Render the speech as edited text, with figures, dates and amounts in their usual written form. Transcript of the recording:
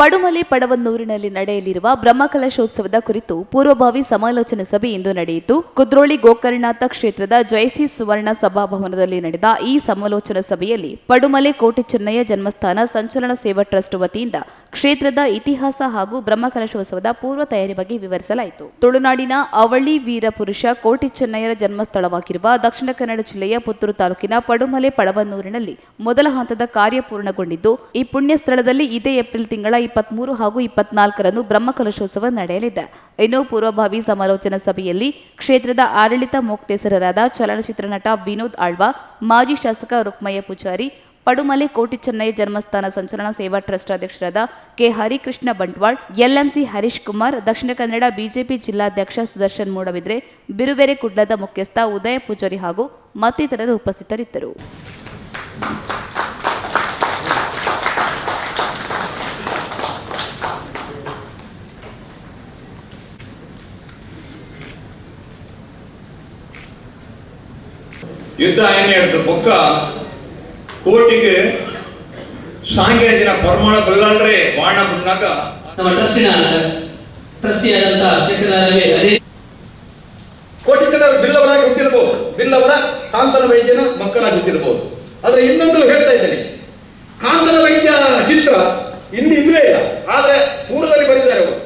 ಪಡುಮಲೆ ಪಡವನ್ನೂರಿನಲ್ಲಿ ನಡೆಯಲಿರುವ ಬ್ರಹ್ಮಕಲಶೋತ್ಸವದ ಕುರಿತು ಪೂರ್ವಭಾವಿ ಸಮಾಲೋಚನೆ ಸಭೆ ಇಂದು ನಡೆಯಿತು. ಕುದ್ರೋಳಿ ಗೋಕರ್ಣನಾಥ ಕ್ಷೇತ್ರದ ಜಯಶ್ರೀ ಸುವರ್ಣ ಸಭಾಭವನದಲ್ಲಿ ನಡೆದ ಈ ಸಮಾಲೋಚನಾ ಸಭೆಯಲ್ಲಿ ಪಡುಮಲೆ ಕೋಟೆ ಚೆನ್ನಯ್ಯ ಜನ್ಮಸ್ಥಾನ ಸಂಚಲನ ಸೇವಾ ಟ್ರಸ್ಟ್ ವತಿಯಿಂದ ಕ್ಷೇತ್ರದ ಇತಿಹಾಸ ಹಾಗೂ ಬ್ರಹ್ಮಕಲಶೋತ್ಸವದ ಪೂರ್ವ ತಯಾರಿ ಬಗ್ಗೆ ವಿವರಿಸಲಾಯಿತು. ತುಳುನಾಡಿನ ಅವಳಿ ವೀರ ಪುರುಷ ಕೋಟೆ ಚೆನ್ನಯ್ಯರ ಜನ್ಮಸ್ಥಳವಾಗಿರುವ ದಕ್ಷಿಣ ಕನ್ನಡ ಜಿಲ್ಲೆಯ ಪುತ್ತೂರು ತಾಲೂಕಿನ ಪಡುಮಲೆ ಪಡವನ್ನೂರಿನಲ್ಲಿ ಮೊದಲ ಹಂತದ ಕಾರ್ಯ ಪೂರ್ಣಗೊಂಡಿದ್ದು, ಈ ಪುಣ್ಯ ಸ್ಥಳದಲ್ಲಿ ಇದೇ ಏಪ್ರಿಲ್ ತಿಂಗಳ 23 ಹಾಗೂ 24ರಂದು ಬ್ರಹ್ಮಕಲಶೋತ್ಸವ ನಡೆಯಲಿದೆ. ಇನ್ನು ಪೂರ್ವಭಾವಿ ಸಮಾಲೋಚನಾ ಸಭೆಯಲ್ಲಿ ಕ್ಷೇತ್ರದ ಆಡಳಿತ ಮುಕ್ತೇಸರರಾದ ಚಲನಚಿತ್ರ ನಟ ವಿನೋದ್ ಆಳ್ವ, ಮಾಜಿ ಶಾಸಕ ರುಕ್ಮಯ್ಯ ಪೂಜಾರಿ, ಪಡುಮಲೆ ಕೋಟೆ ಚೆನ್ನಯ್ಯ ಜನ್ಮಸ್ಥಾನ ಸಂಚಲನ ಸೇವಾ ಟ್ರಸ್ಟ್ ಅಧ್ಯಕ್ಷರಾದ ಕೆ ಹರಿಕೃಷ್ಣ ಬಂಟ್ವಾಳ್, ಎಲ್ಎಂಸಿ ಹರೀಶ್ ಕುಮಾರ್, ದಕ್ಷಿಣ ಕನ್ನಡ ಬಿಜೆಪಿ ಜಿಲ್ಲಾಧ್ಯಕ್ಷ ಸುದರ್ಶನ್ ಮೂಡಬಿದ್ರೆ, ಬಿರುವೆರೆ ಕುಡ್ಲದ ಮುಖ್ಯಸ್ಥ ಉದಯ ಪೂಜಾರಿ ಹಾಗೂ ಮತ್ತಿತರರು ಉಪಸ್ಥಿತರಿದ್ದರು. ಯುದ್ಧ ಏನೇ ಹೇಳ್ತು ಬೊಕ್ಕ ಕೋಟಿಗೆ ಸಾಂಗ್ಯಾಜಿನ ಪರಮಾಣ ಬಲ್ಲಲ್ರೆ ಬಾಣ ಬಿಟ್ಟಾಗ ನಮ್ಮ ಟ್ರಸ್ಟಿಯಾದಂತಹ ಶೇಖರರಾಗೆ ಅದೇ ಕೋಟಿಕರ ಬಿಲ್ಲವರಾಗಿ ಹುಟ್ಟಿರಬಹುದು, ಬಿಲ್ಲವರ ಕಾಂತನ ವೈದ್ಯನ ಮಕ್ಕಳಾಗಿ ಹುಟ್ಟಿರಬಹುದು. ಆದ್ರೆ ಇನ್ನೊಂದು ಹೇಳ್ತಾ ಇದ್ದೇನೆ, ಕಾಂತನ ವೈದ್ಯ ಚಿತ್ರ ಇನ್ನು ಇಲ್ಲೇ ಇಲ್ಲ, ಆದ್ರೆ ಪೂರ್ವದಲ್ಲಿ ಬರೆದಿದ್ದಾರೆ ಅವರು.